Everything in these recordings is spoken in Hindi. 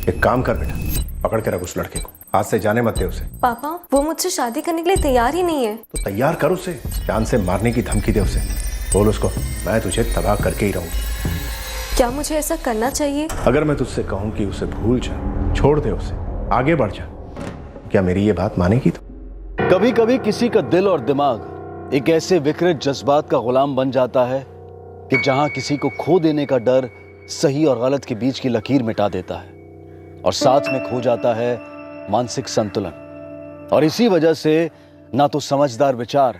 एक काम कर बेटा, पकड़ के रख उस लड़के को, आज से जाने मत दे उसे। पापा वो मुझसे शादी करने के लिए तैयार ही नहीं है। तो तैयार कर उसे, जान से मारने की धमकी दे उसे। बोल उसको मैं तुझे तबाह करके ही रहूंगी। क्या मुझे ऐसा करना चाहिए? अगर मैं तुझसे कहूँ कि उसे भूल जा, छोड़ दे उसे, आगे बढ़ जा, क्या मेरी ये बात मानेगी तू? कभी कभी किसी का दिल और दिमाग एक ऐसे विकृत जज्बात का गुलाम बन जाता है कि जहां किसी को खो देने का डर सही और गलत के बीच की लकीर मिटा देता है और साथ में खो जाता है मानसिक संतुलन। और इसी वजह से ना तो समझदार विचार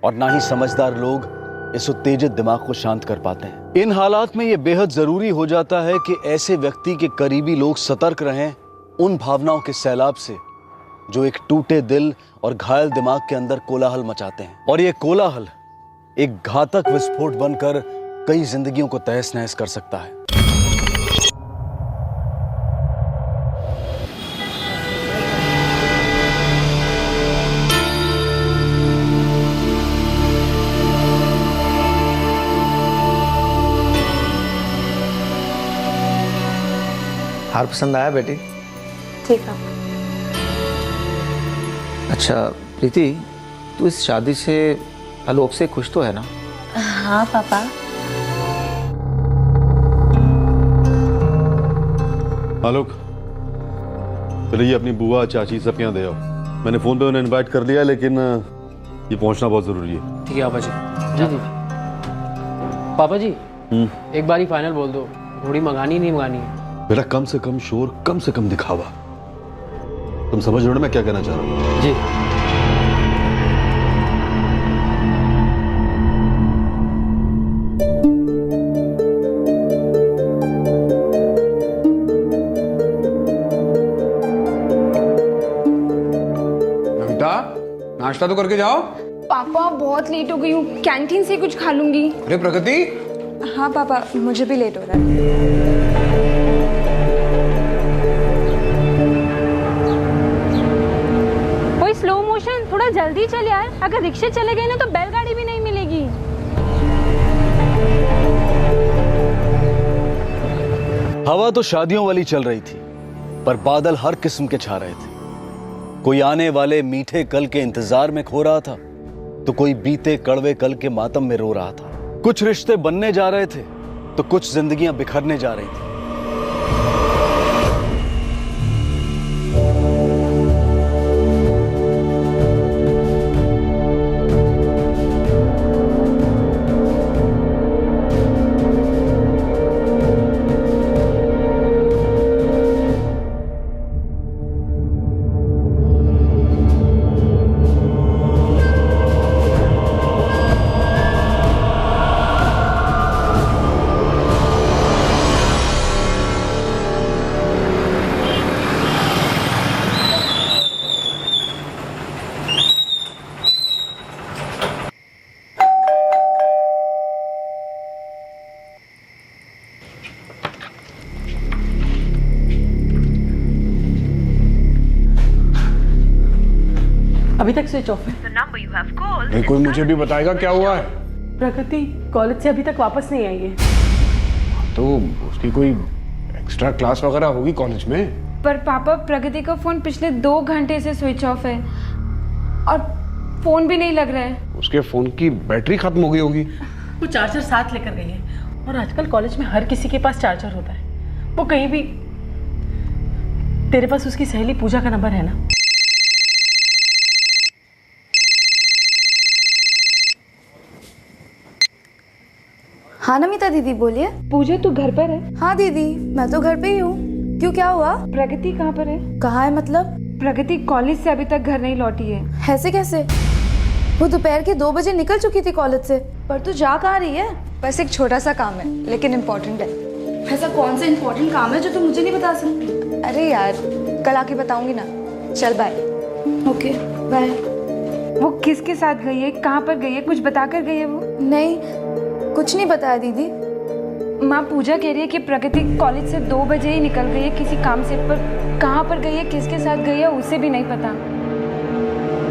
और ना ही समझदार लोग इस उत्तेजित दिमाग को शांत कर पाते हैं। इन हालात में यह बेहद जरूरी हो जाता है कि ऐसे व्यक्ति के करीबी लोग सतर्क रहें उन भावनाओं के सैलाब से जो एक टूटे दिल और घायल दिमाग के अंदर कोलाहल मचाते हैं। और यह कोलाहल एक घातक विस्फोट बनकर कई जिंदगियों को तहस नहस कर सकता है। हार पसंद आया बेटी? ठीक है। अच्छा प्रीति, तू इस शादी से आलोक से खुश तो है ना? हाँ पापा। आलोक, चलो ये अपनी बुआ चाची सब यहाँ दे आओ। मैंने फोन पे उन्हें इनवाइट कर लिया, लेकिन ये पहुंचना बहुत जरूरी है। ठीक है पापा जी। जी जी पापा जी, एक बार ही फाइनल बोल दो, घोड़ी मंगानी नहीं मंगानी है। बेटा कम से कम शोर, कम से कम दिखावा। तुम समझ रहे हो ना मैं क्या कहना चाह रहा हूँ? जी। नमिता, नाश्ता तो करके जाओ। पापा बहुत लेट हो गई हूँ, कैंटीन से कुछ खा लूंगी। अरे प्रगति। हाँ पापा, मुझे भी लेट हो रहा है। कोई स्लो मोशन, थोड़ा जल्दी चल यार। अगर रिक्शे चले गए ना तो बैलगाड़ी भी नहीं मिलेगी। हवा तो शादियों वाली चल रही थी, पर बादल हर किस्म के छा रहे थे। कोई आने वाले मीठे कल के इंतजार में खो रहा था, तो कोई बीते कड़वे कल के मातम में रो रहा था। कुछ रिश्ते बनने जा रहे थे, तो कुछ जिंदगियां बिखरने जा रही थी। अभी तक स्विच ऑफ है। नहीं, कोई मुझे भी बताएगा क्या हुआ है? प्रगति कॉलेज से अभी तक वापस नहीं आई है। तो उसकी कोई एक्स्ट्रा क्लास वगैरह होगी कॉलेज में। पर पापा, प्रगति का फोन पिछले 2 घंटे से स्विच ऑफ है और फोन भी नहीं लग रहा है। उसके फोन की बैटरी खत्म हो गई होगी। वो चार्जर साथ लेकर गई है, और आजकल कॉलेज में हर किसी के पास चार्जर होता है। वो कहीं भी। तेरे पास उसकी सहेली पूजा का नंबर है ना? हाँ नमिता दीदी, बोलिए। पूजा तू घर पर है? हाँ दीदी, मैं तो घर पे ही हूँ। क्यों, क्या हुआ? प्रगति कहाँ पर है? कहाँ है मतलब? प्रगति कॉलेज से अभी तक घर नहीं लौटी है। ऐसे कैसे? वो दोपहर के 2 बजे निकल चुकी थी कॉलेज से। पर तू जा कहाँ रही है? बस एक छोटा सा काम है, लेकिन इम्पोर्टेंट है। ऐसा कौन सा इम्पोर्टेंट काम है जो तू मुझे नहीं बता सकती? अरे यार, कल आके बताऊंगी ना। चल बाय। Okay bye. वो किसके साथ गई है, कहाँ पर गई है, कुछ बता कर गई है वो? नहीं, कुछ नहीं बताया दीदी। माँ पूजा कह रही है कि प्रगति कॉलेज से 2 बजे ही निकल गई है किसी काम से, पर कहाँ पर गई है, किसके साथ गई है, उसे भी नहीं पता।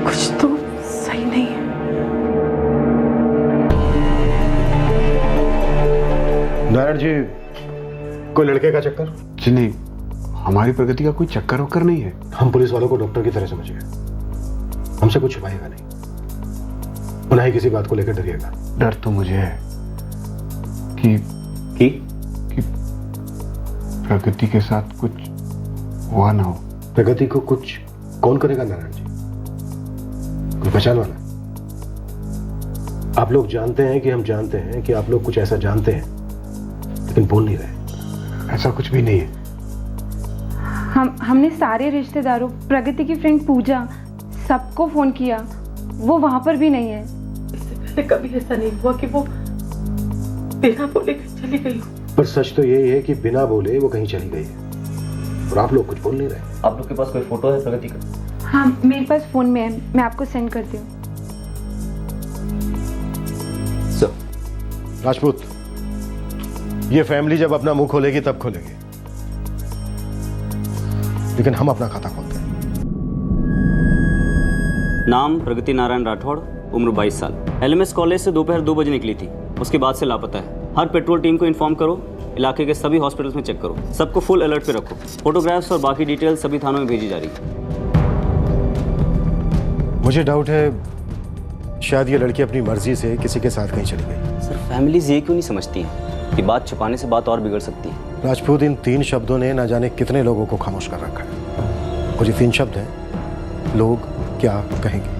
कुछ तो सही नहीं है। नारायण जी, कोई लड़के का चक्कर? जी नहीं, हमारी प्रगति का कोई चक्कर वक्कर नहीं है। हम पुलिस वालों को डॉक्टर की तरह समझिए, हमसे कुछ छुपाएगा नहीं, और ना ही किसी बात को लेकर डरिएगा। डर तो मुझे है कि प्रगति के साथ कुछ हुआ ना हो। प्रगति को कुछ कौन करेगा नारायण जी? कोई पहचान वाला? आप लोग जानते हैं कि हम जानते हैं कि आप लोग कुछ ऐसा जानते हैं, लेकिन बोल नहीं रहे। ऐसा कुछ भी नहीं है। हमने सारे रिश्तेदारों, प्रगति की फ्रेंड पूजा, सबको फोन किया, वो वहां पर भी नहीं है। इससे पहले कभी ऐसा नहीं हुआ कि वो बिना बोले कहीं चली गई हो। पर सच तो यही है कि बिना बोले वो कहीं चली गई है, और आप लोग कुछ बोल नहीं रहे। आप लोग के पास कोई फोटो है प्रगति का? हाँ, मेरे पास फोन में है, मैं आपको सेंड करती हूँ। राजपूत, ये फैमिली जब अपना मुंह खोलेगी तब खोलेगी, लेकिन हम अपना खाता खोलते हैं। नाम प्रगति नारायण राठौड़, उम्र 22 साल। एलएमएस कॉलेज से दोपहर 2 बजे निकली थी, उसके बाद से लापता है। हर पेट्रोल टीम को इन्फॉर्म करो, इलाके के सभी हॉस्पिटल्स में चेक करो, सबको फुल अलर्ट पे रखो। फोटोग्राफ्स और बाकी डिटेल्स सभी थानों में भेजी जा रही है। मुझे डाउट है शायद ये लड़की अपनी मर्जी से किसी के साथ कहीं चली गई। सर, फैमिलीज ये क्यों नहीं समझती हैं कि बात छुपाने से बात और बिगड़ सकती है। राजपूत, इन 3 शब्दों ने न जाने कितने लोगों को खामोश कर रखा है, और ये 3 शब्द हैं, लोग क्या कहेंगे।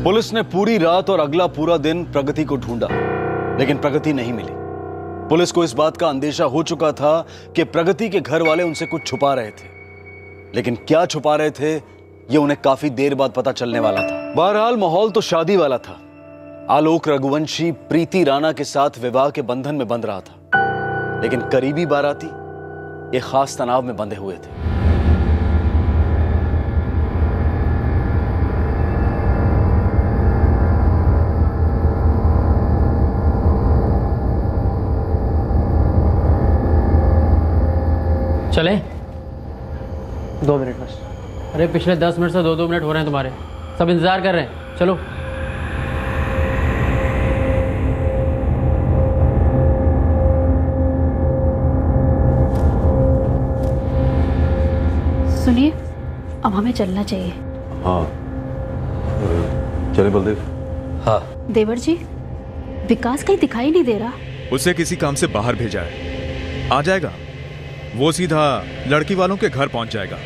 पुलिस ने पूरी रात और अगला पूरा दिन प्रगति को ढूंढा, लेकिन प्रगति नहीं मिली। पुलिस को इस बात का अंदेशा हो चुका था कि प्रगति के घर वाले उनसे कुछ छुपा रहे थे, लेकिन क्या छुपा रहे थे ये उन्हें काफी देर बाद पता चलने वाला था। बहरहाल माहौल तो शादी वाला था। आलोक रघुवंशी प्रीति राणा के साथ विवाह के बंधन में बंध रहा था, लेकिन करीबी बाराती एक खास तनाव में बंधे हुए थे। चले 2 मिनट बस। अरे पिछले 10 मिनट से 2-2 मिनट हो रहे हैं तुम्हारे, सब इंतजार कर रहे हैं। चलो। सुनिए, अब हमें चलना चाहिए। हाँ चले बलदेव। हाँ देवर जी, विकास कहीं दिखाई नहीं दे रहा। उसे किसी काम से बाहर भेजा है, आ जाएगा। वो सीधा लड़की वालों के घर पहुंच जाएगा।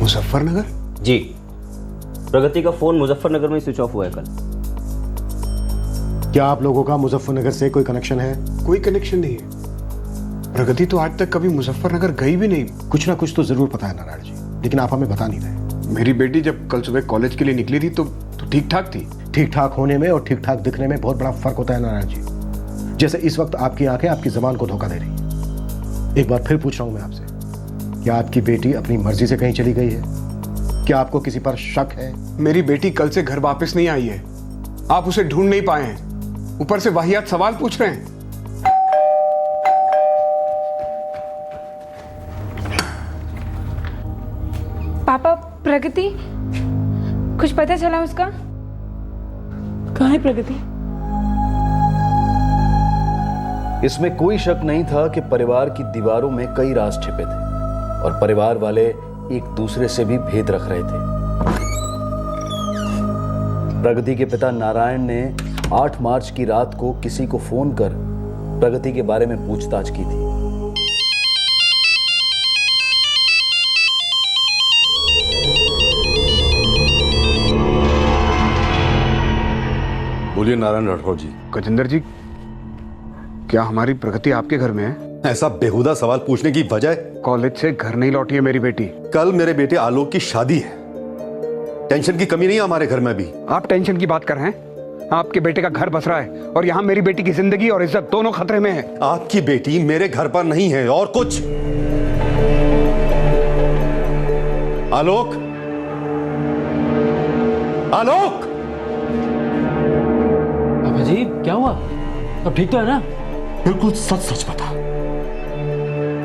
मुजफ्फरनगर? जी, प्रगति का फोन मुजफ्फरनगर में स्विच ऑफ हुआ है कल। क्या आप लोगों का मुजफ्फरनगर से कोई कनेक्शन है? कोई कनेक्शन नहीं है। प्रगति तो आज तक कभी मुजफ्फरनगर गई भी नहीं। कुछ ना कुछ तो जरूर पता है नारायण जी, लेकिन आप हमें बता नहीं रहे। मेरी बेटी जब कल सुबह कॉलेज के लिए निकली थी तो ठीक ठाक थी। ठीक ठाक होने में और ठीक ठाक दिखने में बहुत बड़ा फर्क होता है नारायण जी। जैसे इस वक्त आपकी आंखें आपकी जबान को धोखा दे रही हैं। एक बार फिर पूछ रहा हूं मैं आपसे, क्या आपकी बेटी अपनी मर्जी से कहीं चली गई है? क्या आपको किसी पर शक है? मेरी बेटी कल से घर वापस नहीं आई है। आप उसे ढूंढ नहीं पाए हैं, ऊपर से वाहियात सवाल पूछ रहे हैं। पापा, प्रगति कुछ पता चला उसका? कहाँ है प्रगति? इसमें कोई शक नहीं था कि परिवार की दीवारों में कई राज छिपे थे और परिवार वाले एक दूसरे से भी भेद रख रहे थे। प्रगति के पिता नारायण ने 8 मार्च की रात को किसी को फोन कर प्रगति के बारे में पूछताछ की थी। बोलिए नारायण राठौड़ जी। गजेंद्र जी, क्या हमारी प्रगति आपके घर में है? ऐसा बेहुदा सवाल पूछने की वजह? कॉलेज से घर नहीं लौटी है मेरी बेटी। कल मेरे बेटे आलोक की शादी है। टेंशन की कमी नहीं है हमारे घर में भी। आप टेंशन की बात कर रहे हैं? आपके बेटे का घर बस रहा है और यहाँ मेरी बेटी की जिंदगी और इज्जत दोनों खतरे में है। आपकी बेटी मेरे घर पर नहीं है और कुछ। आलोक, आलोक! पापा जी क्या हुआ? अब ठीक तो है ना? बिल्कुल सच सच बता,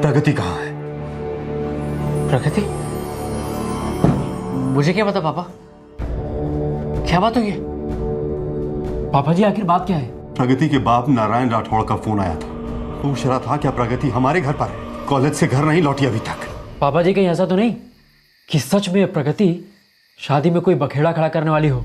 प्रगति कहाँ है? प्रगति? मुझे क्या पता पापा, क्या बात हुई है? पापा जी आखिर बात क्या है? प्रगति के बाप नारायण राठौड़ का फोन आया था। पूछ रहा था क्या प्रगति हमारे घर पर है। कॉलेज से घर नहीं लौटी अभी तक। पापा जी कहीं ऐसा तो नहीं कि सच में प्रगति शादी में कोई बखेड़ा खड़ा करने वाली हो?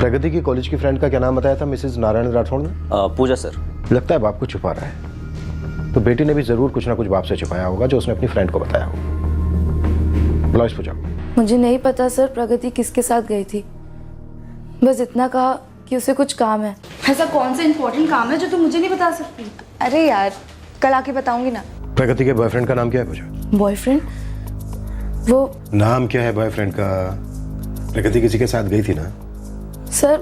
प्रगति की कॉलेज की फ्रेंड का क्या नाम बताया था मिसेज नारायण राठौड़ ने? पूजा सर। लगता है बाप को छुपा रहा है, तो बेटी ने भी जरूर कुछ ना कुछ बाप से छुपाया होगा जो उसने अपनी फ्रेंड को बताया होगा। बुलाओ इस पूजा को। मुझे नहीं पता सर प्रगति किसके साथ गई थी, बस इतना कहा कि उसे कुछ काम है। ऐसा कौन सा इम्पोर्टेंट काम है जो तुम मुझे नहीं बता सकती? अरे यार कल आके बताऊंगी ना। प्रगति के बॉयफ्रेंड का नाम क्या है पूजा? बॉयफ्रेंड? वो नाम क्या है बॉयफ्रेंड का? प्रगति किसी के साथ गई थी ना? सर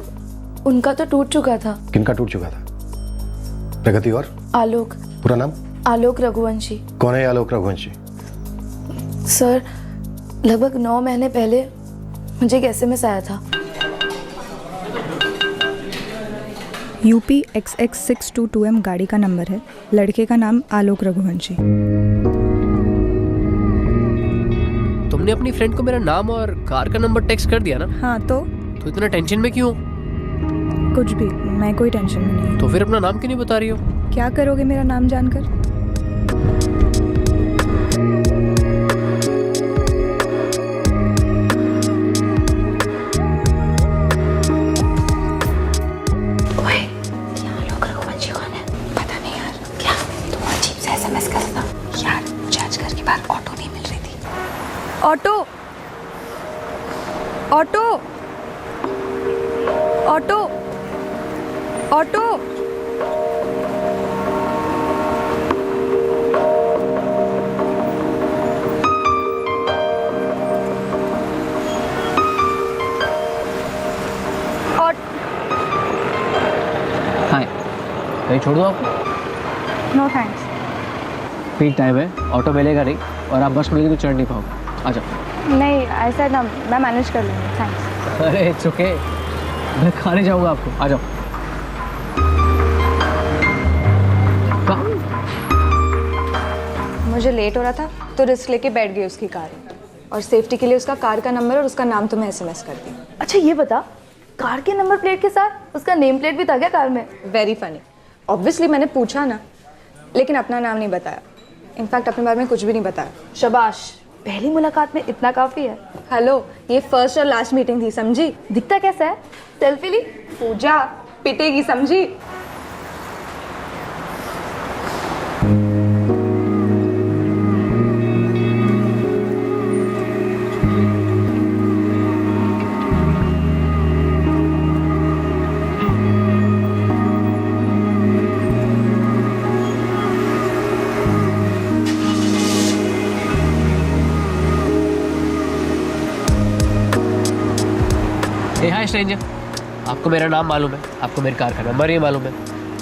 उनका तो टूट चुका था। किनका टूट चुका था? प्रगति और आलोक। पूरा नाम? आलोक रघुवंशी। कौन है आलोक रघुवंशी? सर लगभग 9 महीने पहले मुझे एक SMS आया था। UP XX 622M गाड़ी का नंबर है। लड़के का नाम आलोक रघुवंशी। तुमने अपनी फ्रेंड को मेरा नाम और कार का नंबर टेक्स्ट कर दिया ना? हाँ तो इतना टेंशन में क्यों? कुछ भी, मैं कोई टेंशन में नहीं। तो फिर अपना नाम क्यों नहीं बता रही हो? क्या करोगे मेरा नाम जानकर? ओए, ये आलोक रघुवंशी कौन है? पता नहीं यार। क्या तुम अजीब से SMS कर रहा यार? मुझे आज घर के बाहर ऑटो नहीं मिल रही थी। Auto auto auto auto. Hi, कहीं छोड़ दो आपको? No thanks. पीक टाइम है, ऑटो मिलेगा नहीं और आप बस मिलेगी तो चढ़ नहीं पाओगे। आ जाओ। नहीं ऐसा ना, मैं मैनेज कर लूँगी। थैंक्स। अरे इट्स ओके, मैं खाने जाऊंगा आपको। आ जाओ। मुझे लेट हो रहा था तो रिस्क लेके बैठ गई उसकी कार में, और सेफ्टी के लिए उसका कार का नंबर और उसका नाम तुम्हें SMS कर दी। अच्छा ये बता, कार के नंबर प्लेट के साथ उसका नेम प्लेट भी था क्या कार में? Very funny. ऑब्वियसली मैंने पूछा ना, लेकिन अपना नाम नहीं बताया। इनफैक्ट अपने बारे में कुछ भी नहीं बताया। शाबाश, पहली मुलाकात में इतना काफी है। हेलो, ये फर्स्ट और लास्ट मीटिंग थी, समझी? दिखता कैसा है? सेल्फी ली? पूजा पिटेगी, समझी? हाय स्ट्रेंजर, आपको मेरा नाम मालूम है, आपको मेरी कार का नंबर ही मालूम है,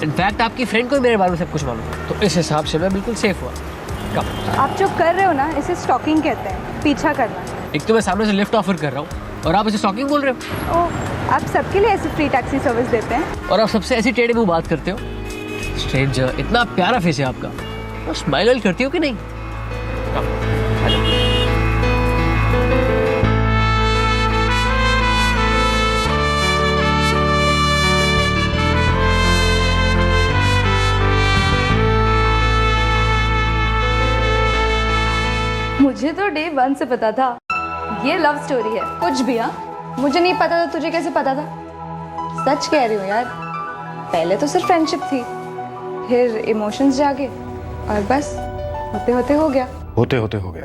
इनफैक्ट आपकी फ्रेंड को भी मेरे बारे में सब कुछ मालूम है, तो इस हिसाब से मैं बिल्कुल सेफ हुआ। कम। आप जो कर रहे हो ना, इसे स्टॉकिंग कहते हैं, पीछा करना। एक तो मैं सामने से लिफ्ट ऑफर कर रहा हूँ और आप इसे स्टॉकिंग बोल रहे हो। ओह, आप सबके लिए ऐसी फ्री टैक्सी सर्विस देते हैं? और आप सबसे ऐसी टेढ़े मुंह बात करते हो। स्ट्रेंजर, इतना प्यारा फेस है आपका। तो स्माइल करती हो कि नहीं? मुझे तो डे 1 से पता था ये लव स्टोरी है। कुछ भी। हाँ, मुझे नहीं पता था, तुझे कैसे पता था? सच कह रही हूँ यार, पहले तो सिर्फ फ्रेंडशिप थी, फिर इमोशंस जागे और बस होते होते हो गया। होते होते हो गया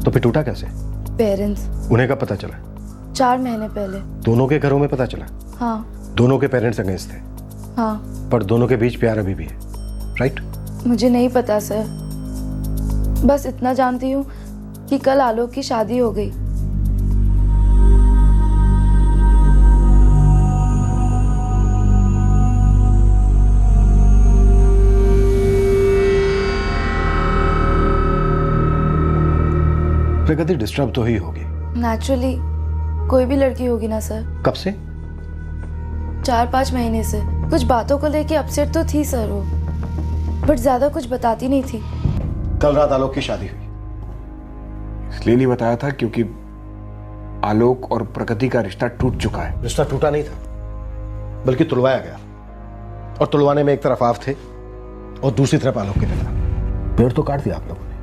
तो फिर टूटा कैसे? पेरेंट्स। उन्हें कब पता चला? 4 महीने पहले। दोनों के घरों में पता चला? हाँ। दोनों के पेरेंट्स अगेंस्ट थे? हाँ। पर दोनों के बीच प्यार अभी भी है, राइट? मुझे नहीं पता सर, बस इतना जानती हूँ कि कल आलोक की शादी हो गई। प्रगति डिस्टर्ब तो ही होगी। नेचुरली कोई भी लड़की होगी ना सर। कब से? 4-5 महीने से। कुछ बातों को लेके अपसेट तो थी सर वो, बट ज्यादा कुछ बताती नहीं थी। कल रात आलोक की शादी हुई। इसलिए नहीं बताया था क्योंकि आलोक और प्रगति का रिश्ता टूट चुका है। रिश्ता टूटा नहीं था, बल्कि तुड़वाया गया, और तुड़वाने में एक तरफ आप थे और दूसरी तरफ आलोक के पिता। पेड़ तो काट दिया आप लोगों ने,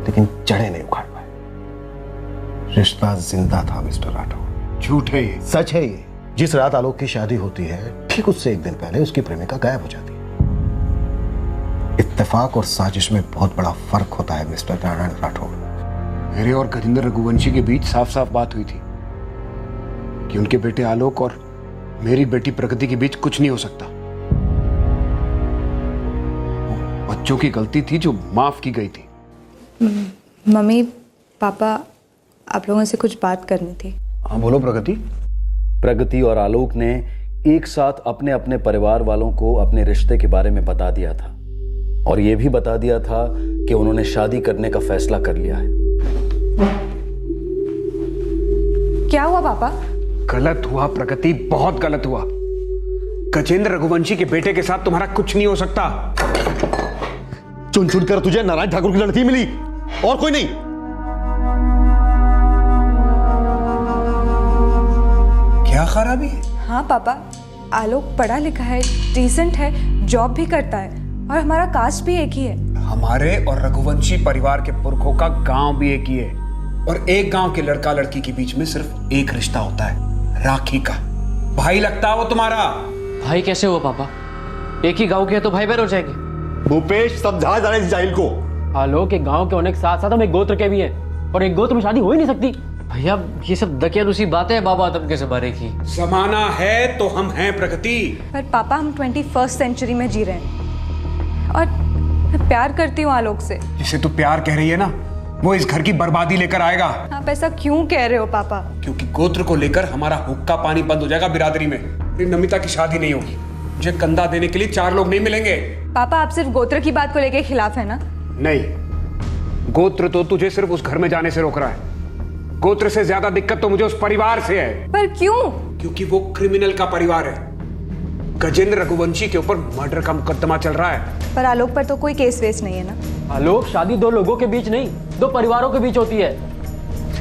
लेकिन जड़ें नहीं उखाड़ पाए। रिश्ता जिंदा था मिस्टर राठौर। झूठ है ये। सच है ये। जिस रात आलोक की शादी होती है, ठीक उससे एक दिन पहले उसकी प्रेमिका गायब हो जाती है। इत्तेफाक और साजिश में बहुत बड़ा फर्क होता है मिस्टर नारायण राठौर। मेरे और गजेंद्र रघुवंशी के बीच साफ साफ बात हुई थी कि उनके बेटे आलोक और मेरी बेटी प्रगति के बीच कुछ नहीं हो सकता। बच्चों की गलती थी जो माफ की गई थी। मम्मी पापा, आप लोगों से कुछ बात करनी थी। हाँ बोलो प्रगति। प्रगति और आलोक ने एक साथ अपने अपने परिवार वालों को अपने रिश्ते के बारे में बता दिया था, और यह भी बता दिया था कि उन्होंने शादी करने का फैसला कर लिया है। क्या हुआ पापा? गलत हुआ प्रगति, बहुत गलत हुआ। गजेंद्र रघुवंशी के बेटे के साथ तुम्हारा कुछ नहीं हो सकता। चुन चुन कर तुझे नारायण ठाकुर की लड़की मिली और कोई नहीं। क्या खराबी है? हाँ पापा, आलोक पढ़ा लिखा है, डिसेंट है, जॉब भी करता है, और हमारा कास्ट भी एक ही है। हमारे और रघुवंशी परिवार के पुरखों का गांव भी एक ही है, और एक गांव के लड़का लड़की के बीच में सिर्फ एक रिश्ता होता है, राखी का। भाई लगता है वो तुम्हारा। भाई कैसे हुआ पापा? एक ही गांव के हैं तो भाई बहन हो जाएंगे। भूपेश समझा जा रहे इस जाहिल को। आलोक के गांव के होने के साथ साथ हम एक गोत्र के भी हैं, और एक गोत्र में शादी हो ही नहीं सकती। भैया ये सब दकियानुसी बातें हैं बाबा आदम के ज़माने की। जमाना है तो हम हैं प्रगति। पर पापा हम 21st सेंचुरी में जी रहे हैं, और मैं प्यार करती हूँ आलोक से। जिसे तू प्यार कह रही है ना, वो इस घर की बर्बादी लेकर आएगा। आप ऐसा क्यों कह रहे हो पापा? क्योंकि गोत्र को लेकर हमारा हुक्का पानी बंद हो जाएगा बिरादरी में। फिर नमिता की शादी नहीं होगी। मुझे कंधा देने के लिए 4 लोग नहीं मिलेंगे। पापा आप सिर्फ गोत्र की बात को लेके खिलाफ है ना? नहीं, गोत्र तो तुझे सिर्फ उस घर में जाने से रोक रहा है। गोत्र से ज्यादा दिक्कत तो मुझे उस परिवार से है। पर क्यों? क्योंकि वो क्रिमिनल का परिवार है। गजेंद्र रघुवंशी के ऊपर मर्डर का मुकदमा चल रहा है। पर आलोक पर तो कोई केस वेस नहीं है ना? आलोक शादी 2 लोगों के बीच नहीं, 2 परिवारों के बीच होती है।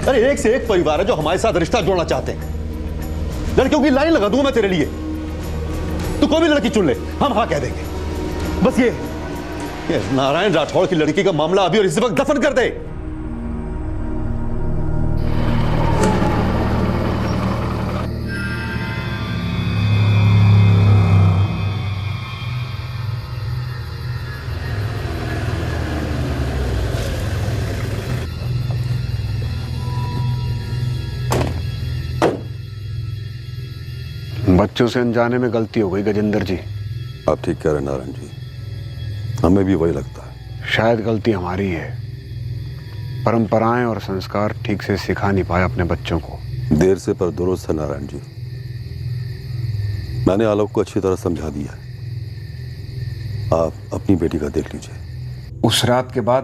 अरे एक से एक परिवार है जो हमारे साथ रिश्ता जोड़ना चाहते हैं। लड़कियों की लाइन लगा दूंगा मैं तेरे लिए, तू कोई भी लड़की चुन ले, हम हाँ कह देंगे। बस ये नारायण राठौड़ की लड़की का मामला अभी और इसी वक्त दफन कर दे। बच्चों से अनजाने में गलती हो गई गजेंद्र जी। आप ठीक कह रहे नारायण जी, हमें भी वही लगता है। शायद गलती हमारी है। परंपराएं और संस्कार ठीक से सिखा नहीं पाए अपने बच्चों को। देर से पर दुरुस्त है नारायण जी। मैंने आलोक को अच्छी तरह समझा दिया है। आप अपनी बेटी का देख लीजिए। उस रात के बाद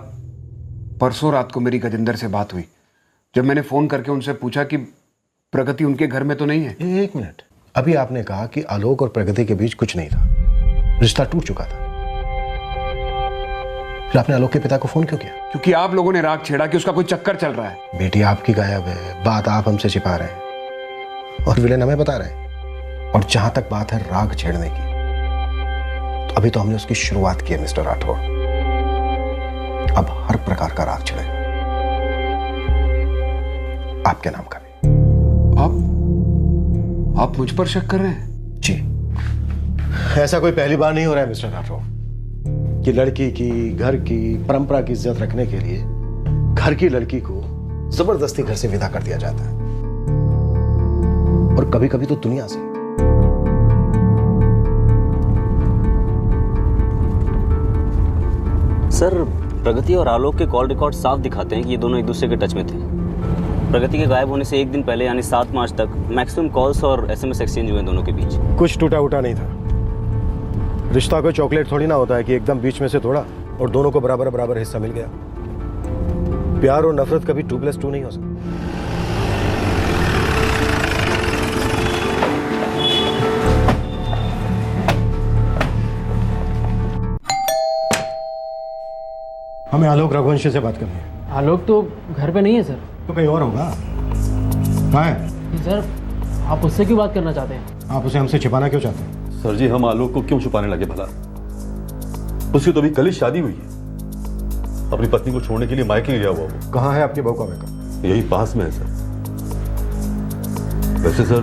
परसों रात को मेरी गजेंद्र से बात हुई। जब मैंने फोन करके उनसे पूछा कि प्रगति उनके घर में तो नहीं है। एक मिनट, अभी आपने कहा कि आलोक और प्रगति के बीच कुछ नहीं था, रिश्ता टूट चुका था। फिर आपने आलोक के पिता को फोन क्यों किया? क्योंकि आप लोगों ने राग छेड़ा कि उसका कोई चक्कर चल रहा है। बेटी आपकी गायब है, बात आप हमसे छिपा रहे हैं और विलेन हमें बता रहे हैं। और जहां तक बात है राग छेड़ने की, तो अभी तो हमने उसकी शुरुआत की है मिस्टर राठौड़। अब हर प्रकार का राग छिड़ेगा, आपके नाम का भी। आप मुझ पर शक कर रहे हैं? जी, ऐसा कोई पहली बार नहीं हो रहा है मिस्टर राठौड़ कि लड़की की, घर की परंपरा की इज्जत रखने के लिए घर की लड़की को जबरदस्ती घर से विदा कर दिया जाता है, और कभी कभी तो दुनिया से। सर, प्रगति और आलोक के कॉल रिकॉर्ड साफ दिखाते हैं कि ये दोनों एक दूसरे के टच में थे। प्रगति के गायब होने से एक दिन पहले यानी 7 मार्च तक मैक्सिमम कॉल्स और SMS एक्सचेंज हुए दोनों के बीच। कुछ टूटा उटा नहीं था। रिश्ता कोई चॉकलेट थोड़ी ना होता है कि एकदम बीच में से तोड़ा और दोनों को बराबर बराबर हिस्सा मिल गया। प्यार और नफरत कभी 2+2 नहीं हो सकता। हमें आलोक रघुवंशी से बात करनी है। आलोक तो घर पे नहीं है सर। तो कहीं और होगा। कहाँ है? सर, आप उससे क्यों बात करना चाहते हैं? आप उसे हमसे छिपाना क्यों चाहते हैं? सर जी, हम आलोक को क्यों छुपाने लगे भला? उसकी तो अभी कल ही शादी हुई है। अपनी पत्नी को छोड़ने के लिए मायके गया हुआ वो। कहाँ है आपकी बहू का बेटा? यही पास में है सर। वैसे सर,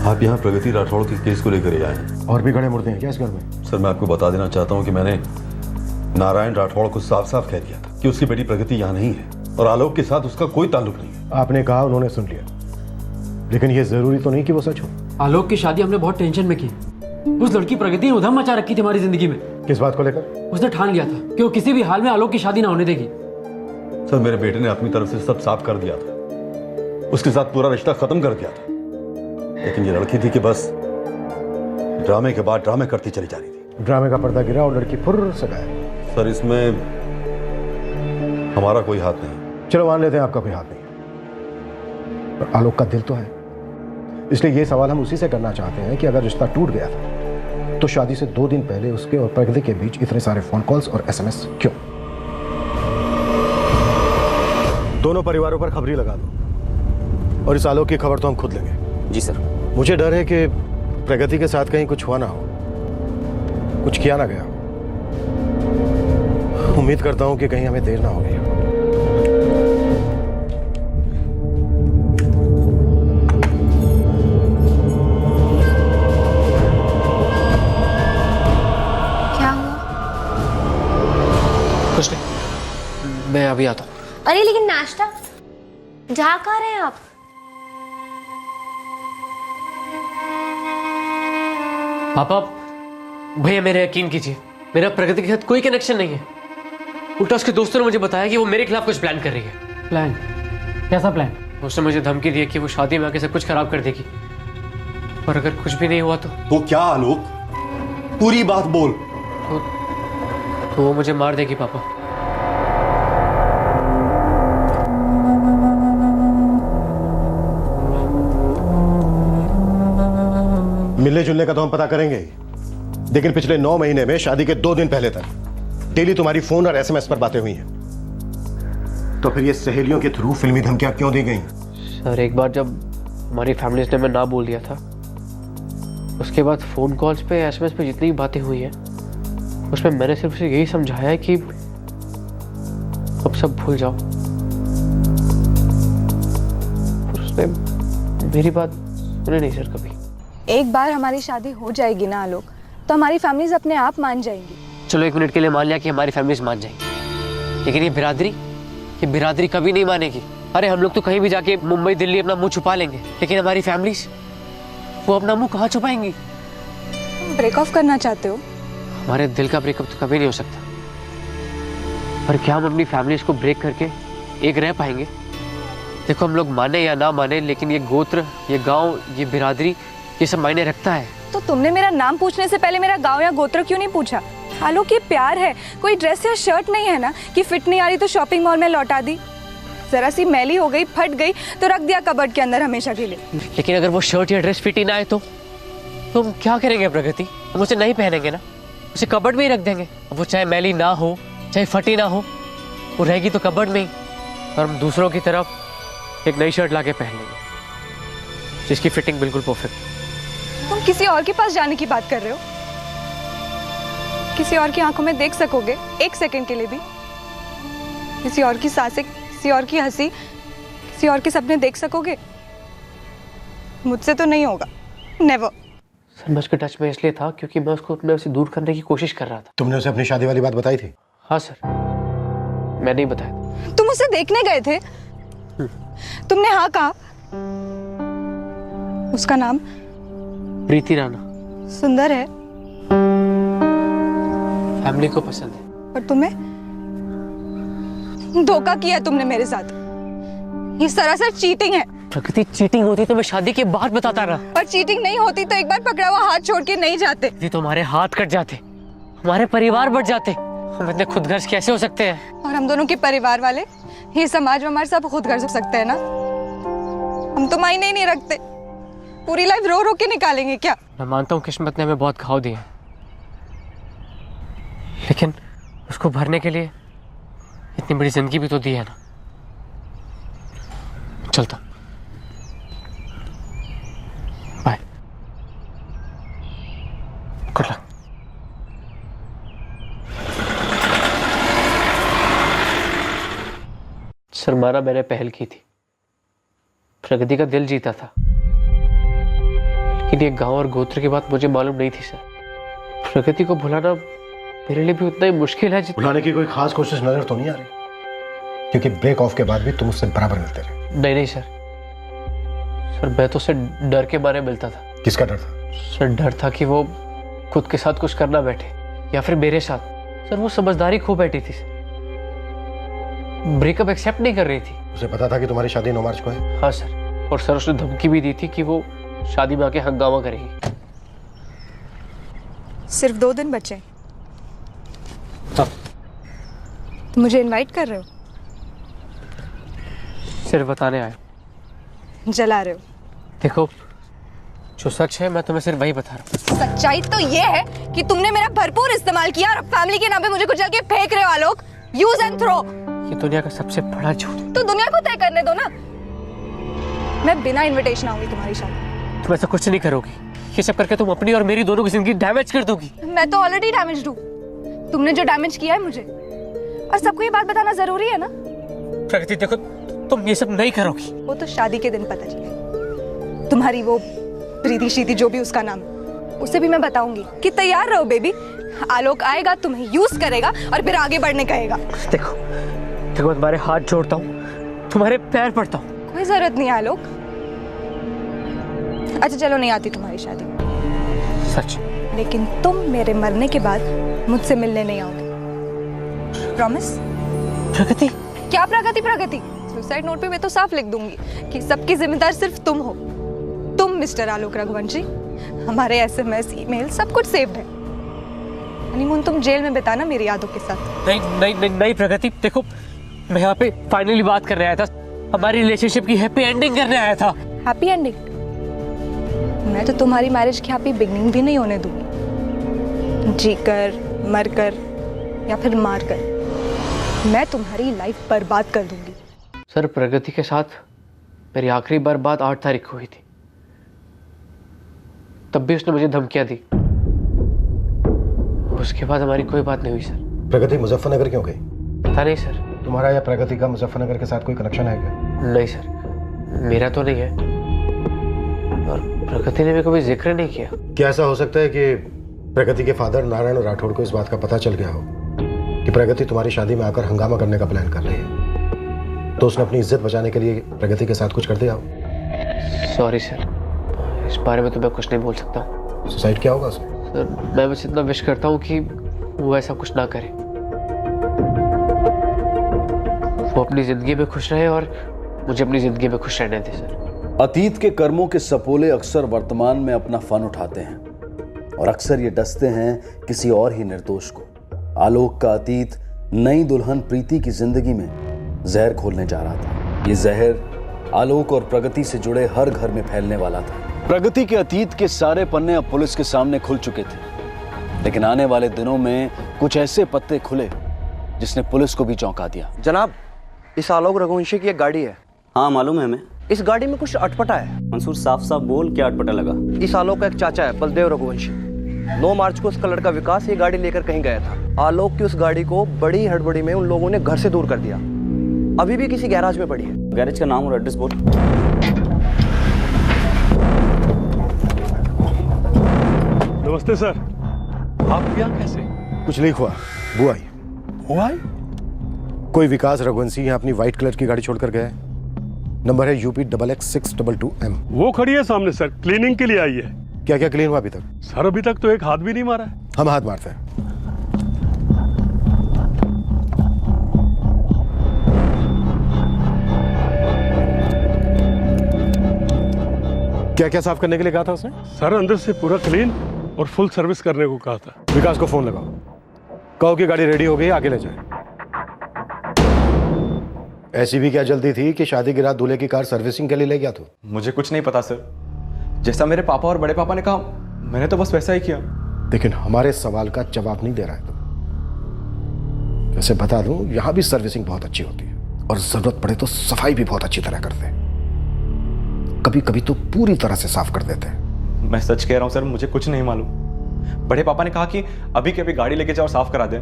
आप यहाँ प्रगति राठौड़ के केस को लेकर आए हैं। और भी गड़े मुर्दे हैं क्या इस घर में? सर, मैं आपको बता देना चाहता हूँ कि मैंने नारायण राठौड़ को साफ साफ कह दिया था कि उसकी बेटी प्रगति यहाँ नहीं है और आलोक के साथ उसका कोई ताल्लुक नहीं है। आपने कहा, उन्होंने सुन लिया, लेकिन ये जरूरी तो नहीं कि वो सच हो। आलोक की शादी हमने बहुत टेंशन में की। उस लड़की प्रगति ने उधम मचा रखी थी हमारी जिंदगी में। किस बात को लेकर? उसने ठान लिया था कि वो किसी भी हाल में आलोक की शादी ना होने देगी। सर, मेरे बेटे ने अपनी तरफ से सब साफ कर दिया था, उसके साथ पूरा रिश्ता खत्म कर दिया था, लेकिन ये लड़की थी कि बस ड्रामे के बाद ड्रामे करती चली जा रही थी। ड्रामे का पर्दा गिरा और लड़की फुर्र से गायब। सर, इसमें हमारा कोई हाथ नहीं। चलो मान लेते हैं आपका कोई हाथ नहीं, पर आलोक का दिल तो है। इसलिए ये सवाल हम उसी से करना चाहते हैं कि अगर रिश्ता टूट गया था तो शादी से 2 दिन पहले उसके और प्रगति के बीच इतने सारे फोन कॉल्स और SMS क्यों? दोनों परिवारों पर खबरी लगा दो और इस आलोक की खबर तो हम खुद लेंगे। जी सर। मुझे डर है कि प्रगति के साथ कहीं कुछ हुआ ना हो, कुछ किया ना गया हो। उम्मीद करता हूं कि कहीं हमें देर ना हो गई हो। क्या हुआ? कुछ नहीं, मैं अभी आता हूँ। अरे लेकिन नाश्ता जा कहाँ रहे हैं आप? पापा, भैया मेरे यकीन कीजिए, मेरा प्रगति के साथ कोई कनेक्शन नहीं है। उल्टा उसके दोस्तों ने मुझे बताया कि वो मेरे खिलाफ कुछ प्लान कर रही है। प्लान? कैसा प्लान? उसने मुझे धमकी दी है कि वो शादी में आके सब कुछ खराब कर देगी, और अगर कुछ भी नहीं हुआ तो क्या आलोक, पूरी बात बोल। तो वो मुझे मार देगी पापा। मिलने जुलने का तो हम पता करेंगे ही, लेकिन पिछले 9 महीने में शादी के 2 दिन पहले तक डेली तुम्हारी फोन और SMS पर बातें हुई हैं। तो फिर ये सहेलियों के थ्रू फिल्मी धमकियां क्यों दी गई? सर, एक बार जब हमारी फैमिली ने मैं ना बोल दिया था, उसके बाद फोन कॉल्स पे SMS पे जितनी बातें हुई हैं उसमें मैंने सिर्फ उसे यही समझाया है कि अब सब भूल जाओ, पर उसने मेरी बात सुनी नहीं सर कभी। एक बार हमारी शादी हो जाएगी ना आलोक, तो हमारी फैमिलीज अपने आप मान जाएंगी। चलो 1 मिनट के लिए मान लिया कि हमारी फैमिलीज मान जाएंगी, लेकिन ये बिरादरी कभी नहीं मानेगी। अरे हम लोग तो कहीं भी जाके मुंबई दिल्ली अपना मुंह छुपा लेंगे, लेकिन हमारी फैमिलीज वो अपना मुंह कहाँ छुपाएंगी? ब्रेक ऑफ करना चाहते हो? हमारे दिल का ब्रेकअप तो कभी नहीं हो सकता, पर क्या हम अपनी फैमिलीज को ब्रेक करके एक रह पाएंगे? देखो, हम लोग माने या ना माने, लेकिन ये गोत्र, ये गांव, ये बिरादरी, ये सब मायने रखता है। तो तुमने मेरा नाम पूछने से पहले मेरा गांव या गोत्र क्यों नहीं पूछा? आलोक, ये प्यार है, कोई ड्रेस या शर्ट नहीं है ना कि फिट नहीं आ रही तो शॉपिंग मॉल में लौटा दी। जरा सी मैली हो गई, फट गई तो रख दिया कबर्ड के अंदर हमेशा के लिए। लेकिन अगर वो शर्ट या ड्रेस फिट ही ना आए तो हम क्या करेंगे प्रगति? हम उसे नहीं पहनेंगे ना, उसे कबर्ड में ही रख देंगे। वो चाहे मैली ना हो, चाहे फटी ना हो, वो रहेगी तो कबर्ड में ही, और हम दूसरों की तरफ एक नई शर्ट लाके पहन लेंगे जिसकी फिटिंग बिल्कुल परफेक्ट। तुम किसी और के पास जाने की बात कर रहे हो? किसी और की आंखों में देख सकोगे एक सेकंड के लिए भी? किसी और की सांसें, किसी और की हंसी, किसी और के सपने देख सकोगे? मुझसे तो नहीं होगा, नेवर। सर मैं उसके टच में इसलिए था क्योंकि मैं उसको अपने से दूर करने की कोशिश कर रहा था। तुमने उसे अपनी शादी वाली बात बताई थी? हाँ सर, मैं नहीं बताया। तुम उसे देखने गए थे? तुमने हाँ कहा? उसका नाम प्रीति राणा। सुंदर है, फैमिली को पसंद है। और तुम्हें धोखा किया तुमने मेरे साथ। ये सरासर चीटिंग है। प्रकृति, चीटिंग होती तो मैं शादी के बाद बताता ना। और चीटिंग नहीं होती तो एक बार पकड़ा हुआ हाथ छोड़ के नहीं जाते। ये तो हमारे हाथ कट जाते, हमारे परिवार बढ़ जाते। हम इतने खुदगर्ज कैसे हो सकते हैं? और हम दोनों के परिवार वाले, ये समाज में हमारे सब खुदगर्ज हो सकते हैं ना? हम तो मायने ही नहीं रखते, पूरी लाइफ रो रो के निकालेंगे क्या? मैं मानता हूँ किस्मत ने हमें बहुत घाव दिए, लेकिन उसको भरने के लिए इतनी बड़ी जिंदगी भी तो दी है ना। चलता, बाय, गुड लक। सर माना मैंने पहल की थी, प्रगति का दिल जीता था, लेकिन ये गांव और गोत्र की बात मुझे मालूम नहीं थी सर। प्रगति को भुलाना मेरे लिए भी उतना ही मुश्किल है। भुलाने की कोई खास कोशिश नजर तो नहीं आ रही, क्योंकि ब्रेक ऑफ के बाद भी तुम उससे बराबर मिलते रहे। नहीं सर, मैं तो उससे डर के मारे मिलता था। किसका डर था? सर डर था कि वो खुद के साथ कुछ करना बैठे या फिर मेरे साथ। सर वो समझदारी खो बैठी थी, ब्रेकअप एक्सेप्ट नहीं कर रही थी। उसे पता था कि तुम्हारी शादी 9 मार्च को है? हाँ सर, और सर उसने धमकी भी दी थी कि वो शादी में आके हंगामा करेगी। सिर्फ 2 दिन बचे। हाँ। तुम मुझे इनवाइट कर रहे हो? सिर्फ बताने आए। जला रहे हो? देखो, जो सच है मैं तुम्हें सिर्फ वही बता रहा हूँ। सच्चाई तो ये है कि तुमने मेरा भरपूर इस्तेमाल किया और फैमिली के नाम पे मुझे कुचल के फेंक रहे हो आलोक। Use and throw. ये दुनिया का सबसे बड़ा झूठ है। तो दुनिया को तय करने दो ना। मैं बिना इनविटेशन आऊंगी तुम्हारी शादी। तुम ऐसा कुछ नहीं करोगी। ये सब करके तुम अपनी और मेरी दोनों की जिंदगी डैमेज कर दोगी। मैं तो ऑलरेडी डैमेज्ड हूँ। तुमने जो डैमेज किया है मुझे, और सबको ये बात बताना जरूरी है ना? प्रगति देखो, तुम ये सब नहीं करोगी। वो तो शादी के दिन पता चलेगा। तुम्हारी वो प्रीति शीति जो भी उसका नाम, उसे भी मैं बताऊंगी कि तैयार रहो बेबी। आलोक आएगा, तुम्हें यूज करेगा और फिर आगे बढ़ने कहेगा। देखो मैं तुम्हारे हाथ जोड़ता हूँ, तुम्हारे पैर पड़ता हूँ। कोई जरूरत नहीं आलोक। अच्छा चलो, नहीं आती तुम्हारी शादी सच, लेकिन तुम मेरे मरने के बाद मुझसे मिलने नहीं आओगे। प्रॉमिस? प्रगति? क्या प्रगति? सुसाइड नोट पे मैं तो साफ लिख दूंगी कि सबकी जिम्मेदार सिर्फ तुम हो। तुम मिस्टर आलोक रघुवंशी। हमारे SMS, ईमेल सब कुछ सेव्ड है। हनीमून तुम जेल में बिताना मेरी यादों के साथ। नहीं प्रगति, देखो मैं यहाँ पे फाइनली बात करने आया था। हमारी रिलेशनशिप की हैप्पी एंडिंग करने आया था। Happy ending? मैं तो तुम्हारी मैरिज की हैप्पी बिगनिंग भी नहीं होने दूंगी। जीकर, मरकर या फिर मारकर मैं तुम्हारी लाइफ बर्बाद कर दूंगी। सर प्रगति के साथ मेरी आखिरी बार बात 8 तारीख को हुई थी, तब भी उसने मुझे धमकियां दी। उसके बाद हमारी कोई बात नहीं हुई सर। प्रगति मुजफ्फरनगर क्यों गई? पता नहीं सर। तुम्हारा या प्रगति का मुजफ्फरनगर के साथ कोई कनेक्शन है क्या? नहीं सर, मेरा तो नहीं है, और प्रगति ने भी कभी जिक्र नहीं किया। क्या ऐसा हो सकता है कि प्रगति के फादर नारायण राठौड़ को इस बात का पता चल गया हो कि प्रगति तुम्हारी शादी में आकर हंगामा करने का प्लान कर रही है, तो उसने अपनी इज्जत बचाने के लिए प्रगति के साथ कुछ कर दिया हो? सॉरी सर, इस बारे में तो मैं कुछ नहीं बोल सकता। सुसाइड क्या होगा उसने? सर मैं बस इतना विश करता हूँ कि वो ऐसा कुछ ना करे। वो अपनी जिंदगी में खुश रहे और मुझे अपनी जिंदगी में खुश रहने दे सर। अतीत के कर्मों के सपोले अक्सर वर्तमान में अपना फन उठाते हैं, और अक्सर ये डसते हैं किसी और ही निर्दोष को। आलोक का अतीत नई दुल्हन प्रीति की जिंदगी में जहर घोलने जा रहा था। ये जहर आलोक और प्रगति से जुड़े हर घर में फैलने वाला था। प्रगति के अतीत के सारे पन्ने अब पुलिस के सामने खुल चुके थे, लेकिन आने वाले दिनों में कुछ ऐसे पत्ते खुले जिसने पुलिस को भी चौंका दिया। जनाब, इस आलोक रघुवंशी की एक गाड़ी है। हाँ मालूम है हमें। इस गाड़ी में कुछ अटपटा है। मंसूर साफ साफ बोल, क्या अटपटा लगा? इस आलोक का एक चाचा है, बलदेव रघुवंशी। 9 मार्च को उसका लड़का विकास ये गाड़ी लेकर कहीं गया था। आलोक की उस गाड़ी को बड़ी हड़बड़ी में उन लोगों ने घर से दूर कर दिया। अभी भी किसी गैराज में पड़ी है। गैरेज का नाम और एड्रेस बोल। नमस्ते सर, आप यहाँ कैसे? कुछ नहीं हुआ, बुआ आई। बुआ आई? कोई विकास रघुवंशी यहाँ अपनी व्हाइट कलर की गाड़ी छोड़कर गया है। नंबर है UP XX622M। वो खड़ी है सामने सर, क्लीनिंग के लिए आई है। क्या क्या क्लीन हुआ अभी तक? सर अभी तक तो एक हाथ भी नहीं मारा है। हम हाथ मारते हैं। क्या क्या साफ करने के लिए कहा था उसने? सर अंदर से पूरा क्लीन और फुल सर्विस करने को कहा था। विकास को फोन लगाओ, कहो कि गाड़ी रेडी हो गई, आगे ले जाए। ऐसी भी क्या जल्दी थी कि शादी की रात दूल्हे की कार सर्विसिंग के लिए ले गया? तो मुझे कुछ नहीं पता सर, जैसा मेरे पापा और बड़े पापा ने कहा मैंने तो बस वैसा ही किया। लेकिन हमारे सवाल का जवाब नहीं दे रहा है तुम। वैसे बता दूं, यहां भी सर्विसिंग बहुत अच्छी होती है और जरूरत पड़े तो सफाई भी बहुत अच्छी तरह करते हैं। कभी कभी तो पूरी तरह से साफ कर देते हैं। मैं सच कह रहा हूं सर, मुझे कुछ नहीं मालूम। बड़े पापा ने कहा कि अभी के अभी गाड़ी लेके जाओ और साफ करा दे,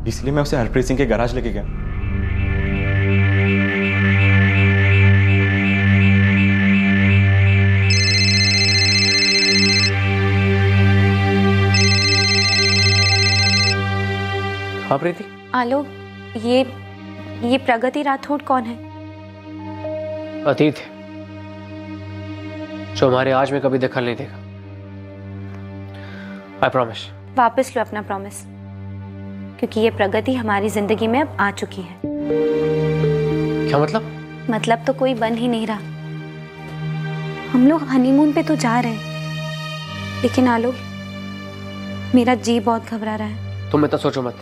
इसलिए मैं उसे हरप्रीत सिंह के गैराज लेके गया। हाँ प्रीति। आलोक, ये प्रगति राठौड़ कौन है? अतीत है जो हमारे आज में कभी दखल नहीं देगा। I promise. वापस लो अपना प्रॉमिस, क्योंकि ये प्रगति हमारी जिंदगी में अब आ चुकी है। क्या मतलब? मतलब तो कोई बन ही नहीं रहा। हम लोग हनीमून पे तो जा रहे हैं, लेकिन आलोक, मेरा जी बहुत घबरा रहा है। तुम इतना सोचो मत,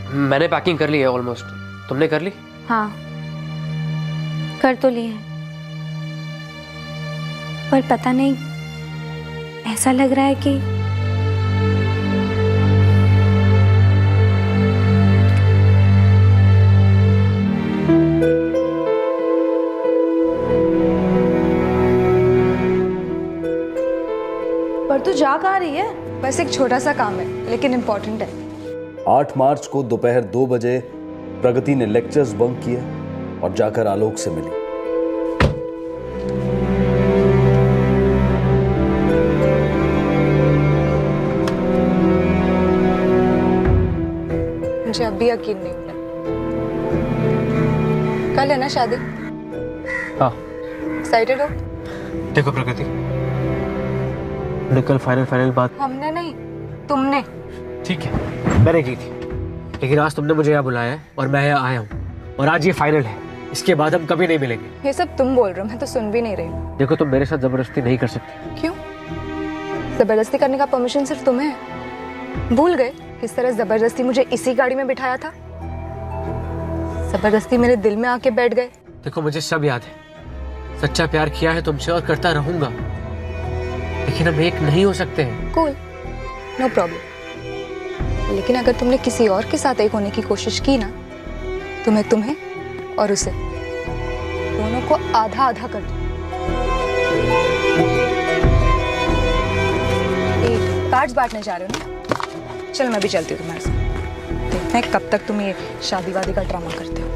मैंने पैकिंग कर ली है ऑलमोस्ट। तुमने कर ली? हाँ, कर तो ली है, पर पता नहीं, ऐसा लग रहा है कि पर तू जा कहाँ रही है? बस एक छोटा सा काम है, लेकिन इम्पोर्टेंट है। 8 मार्च को दोपहर 2 बजे प्रगति ने लेक्चर्स बंक किए और जाकर आलोक से मिली। मुझे अब भी यकीन नहीं हो रहा। कल है ना शादी? हाँ। एक्साइटेड हो? देखो प्रगति, कल फाइनल बात हमने नहीं, तुमने। ठीक है, मैंने की थी, लेकिन आज तुमने मुझे यहाँ बुलाया है और मैं यहाँ आया हूँ, और आज ये फाइनल है। इसके बाद हम कभी नहीं मिलेंगे। ये सब तुम बोल रहे हो, मैं तो सुन भी नहीं रही हूँ। देखो, तुम मेरे साथ जबरदस्ती नहीं कर सकती। क्यों? जबरदस्ती करने का परमिशन सिर्फ तुम्हें है। भूल गए किस तरह जबरदस्ती मुझे इसी गाड़ी में बिठाया था? जबरदस्ती मेरे दिल में आके बैठ गए। देखो, मुझे सब याद है। सच्चा प्यार किया है तुमसे और करता रहूंगा, लेकिन हम एक नहीं हो सकते हैं। Cool, no problem. लेकिन अगर तुमने किसी और के साथ एक होने की कोशिश की ना, तो मैं तुम्हें और उसे दोनों को आधा आधा कर दूं। कार्ड्स बांटने जा रहे हो ना? चल मैं भी चलती हूँ तुम्हारे साथ। देखते हैं कब तक तुम ये शादी वादी का ड्रामा करते हो।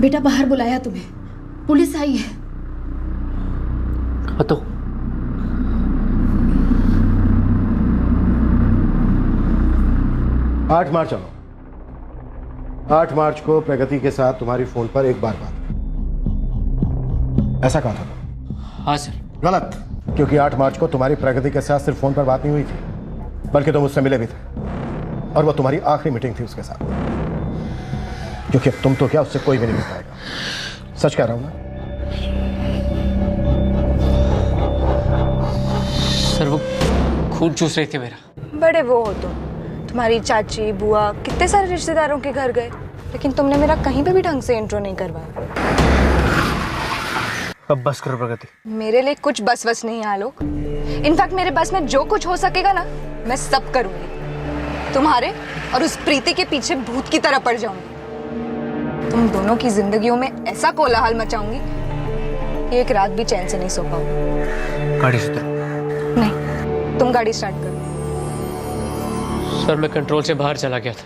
बेटा बाहर बुलाया तुम्हें, पुलिस आई है। तो 8 मार्च आओ। 8 मार्च को प्रगति के साथ तुम्हारी फोन पर एक बार बात, ऐसा कहा था? हाँ सर। गलत, क्योंकि 8 मार्च को तुम्हारी प्रगति के साथ सिर्फ फोन पर बात नहीं हुई थी, बल्कि तुम उससे मिले भी थे, और वो तुम्हारी आखिरी मीटिंग थी उसके साथ। क्योंकि तुम तो क्या, उससे कोई भी नहीं मिल पाएगा। सच कह रहा हूं ना? सर वो खून चूस रही थी मेरा। बड़े वो हो तुम्हारी चाची बुआ कितने सारे रिश्तेदारों के घर गए, लेकिन तुमने मेरा कहीं पे भी ढंग से इंट्रो नहीं करवाया। अब बस करो प्रगति। मेरे लिए कुछ बस वस नहीं है आलोक। इनफैक्ट मेरे बस में जो कुछ हो सकेगा ना, मैं सब करूंगी। तुम्हारे और उस प्रीति के पीछे भूत की तरह पड़ जाऊंगी। तुम दोनों की जिंदगियों में ऐसा कोलाहल मचाऊंगी कि एक रात भी चैन से नहीं सो पाऊंगी। गाड़ी सुधरो। नहीं, तुम गाड़ी स्टार्ट करो। सर मैं कंट्रोल से बाहर चला गया था।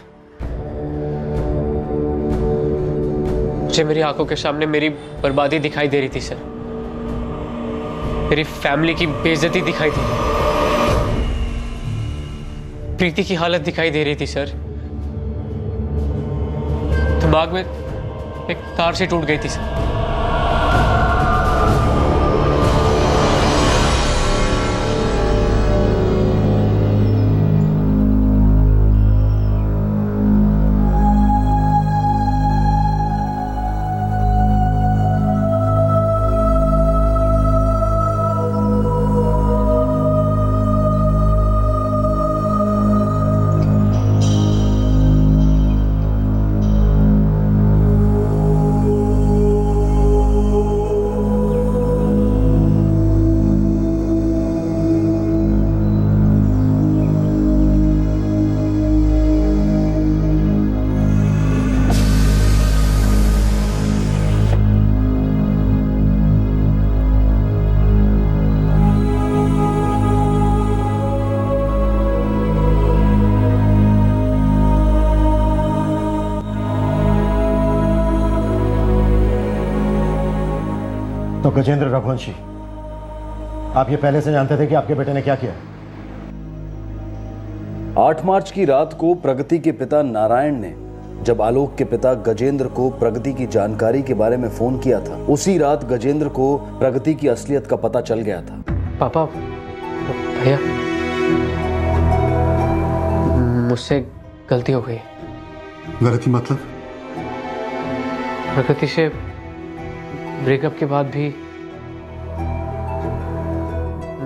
मुझे मेरी आंखों के सामने मेरी बर्बादी दिखाई दे रही थी सर। मेरी फैमिली की बेइज्जती दिखाई दे रही, प्रीति की हालत दिखाई दे रही थी सर। दिमाग में एक तार से टूट गई थी सर। तो गजेंद्र रघुवंशी, आप ये पहले से जानते थे कि आपके बेटे ने क्या किया? 8 मार्च की रात को प्रगति के पिता नारायण ने जब आलोक के पिता गजेंद्र को प्रगति की जानकारी के बारे में फोन किया था, उसी रात गजेंद्र को प्रगति की असलियत का पता चल गया था। पापा, भैया, मुझसे गलती हो गई। गलती मतलब? प्रगति से ब्रेकअप के बाद भी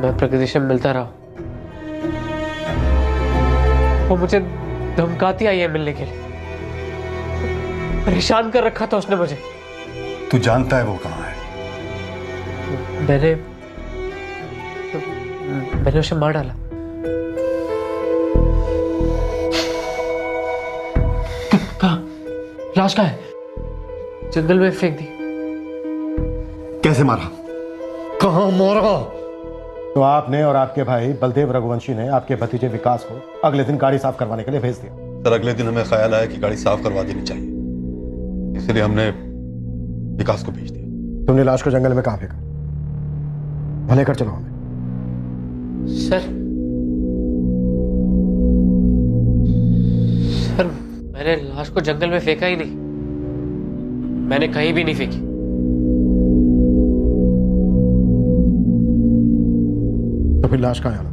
मैं प्रगति से मिलता रहा। वो मुझे धमकाती आई है मिलने के लिए। परेशान कर रखा था उसने मुझे। तू जानता है वो कहाँ है? मैंने उसे मार डाला। कहाँ? लाश कहाँ है? जंगल में फेंक दी। कैसे मारा? कहाँ मारा? तो आपने और आपके भाई बलदेव रघुवंशी ने आपके भतीजे विकास को अगले दिन गाड़ी साफ करवाने के लिए भेज दिया। सर, अगले दिन हमें ख्याल आया कि गाड़ी साफ करवा देनी चाहिए, इसलिए हमने विकास को भेज दिया। तुमने लाश को जंगल में कहाँ फेंका? वहां लेकर चलो हमें। सर मैंने लाश को जंगल में फेंका ही नहीं। मैंने कहीं भी नहीं फेंकी। तो फिर लाश कहाँ है?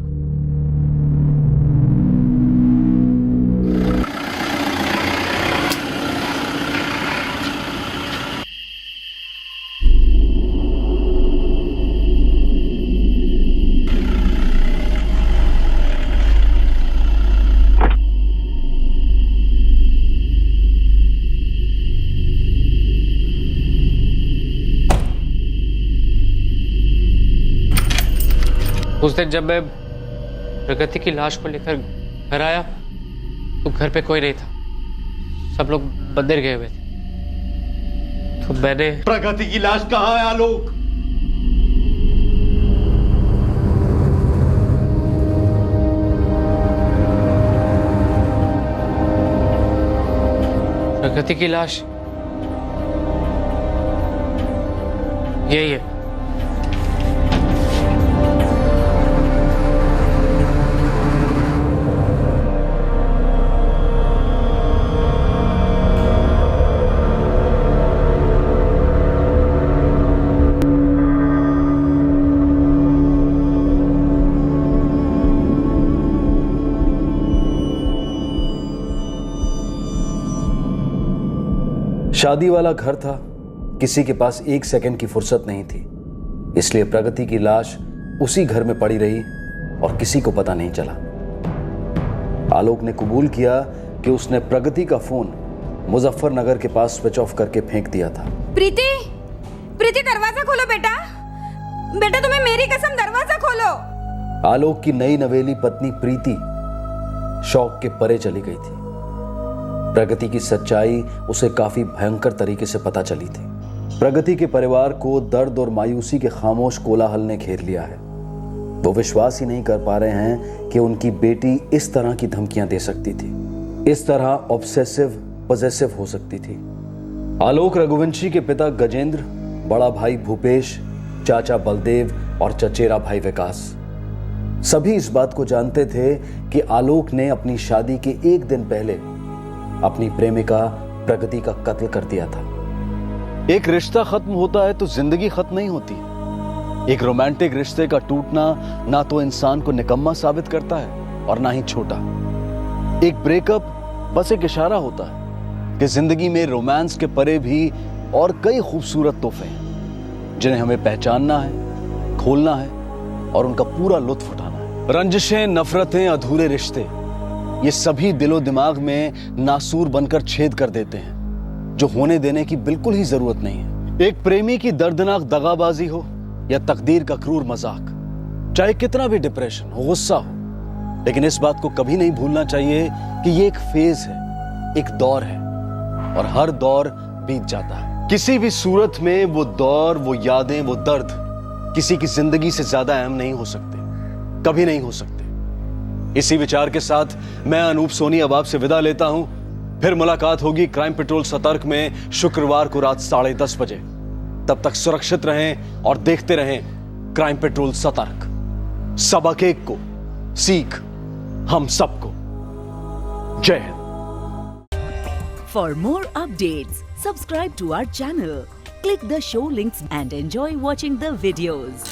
उस दिन जब मैं प्रगति की लाश को लेकर घर आया तो घर पे कोई नहीं था। सब लोग मंदिर गए हुए थे। तो मैंने प्रगति की लाश कहाँ है आलोक? प्रगति की लाश यही है। शादी वाला घर था, किसी के पास एक सेकंड की फुर्सत नहीं थी, इसलिए प्रगति की लाश उसी घर में पड़ी रही और किसी को पता नहीं चला। आलोक ने कबूल किया कि उसने प्रगति का फोन मुजफ्फरनगर के पास स्विच ऑफ करके फेंक दिया था। प्रीति, प्रीति दरवाजा खोलो बेटा, बेटा तुम्हें मेरी कसम दरवाजा खोलो। आलोक की नई नवेली पत्नी प्रीति शौक के परे चली गई थी। प्रगति की सच्चाई उसे काफी भयंकर तरीके से पता चली थी। प्रगति के परिवार को दर्द और मायूसी के खामोश कोलाहल ने घेर लिया है। वो विश्वास ही नहीं कर पा रहे हैं कि उनकी बेटी इस तरह की धमकियां दे सकती थी, इस तरह ऑब्सेसिव पॉसेसिव हो सकती थी। आलोक रघुवंशी के पिता गजेंद्र, बड़ा भाई भूपेश, चाचा बलदेव और चचेरा भाई विकास सभी इस बात को जानते थे कि आलोक ने अपनी शादी के एक दिन पहले अपनी प्रेमिका प्रगति का कत्ल कर दिया था। एक रिश्ता खत्म होता है तो जिंदगी खत्म नहीं होती। एक रोमांटिक रिश्ते का टूटना ना तो इंसान को निकम्मा साबित करता है और ना ही छोटा। एक ब्रेकअप बस एक इशारा होता है कि जिंदगी में रोमांस के परे भी और कई खूबसूरत तोहफे हैं जिन्हें हमें पहचानना है, खोलना है और उनका पूरा लुत्फ उठाना है। रंजिशें, नफरतें, अधूरे रिश्ते, ये सभी दिलो दिमाग में नासूर बनकर छेद कर देते हैं जो होने देने की बिल्कुल ही जरूरत नहीं है। एक प्रेमी की दर्दनाक दगाबाजी हो या तकदीर का क्रूर मजाक, चाहे कितना भी डिप्रेशन हो, गुस्सा हो, लेकिन इस बात को कभी नहीं भूलना चाहिए कि ये एक फेज है, एक दौर है और हर दौर बीत जाता है। किसी भी सूरत में वो दौर, वो यादें, वो दर्द किसी की जिंदगी से ज्यादा अहम नहीं हो सकते, कभी नहीं हो सकते। इसी विचार के साथ मैं अनूप सोनी अब आपसे विदा लेता हूं। फिर मुलाकात होगी क्राइम पेट्रोल सतर्क में शुक्रवार को रात 10:30 बजे। तब तक सुरक्षित रहें और देखते रहें क्राइम पेट्रोल सतर्क। सबक एक को, सीख हम सबको। Jai Hind. For more updates subscribe to our channel, click the show links and enjoy watching the videos.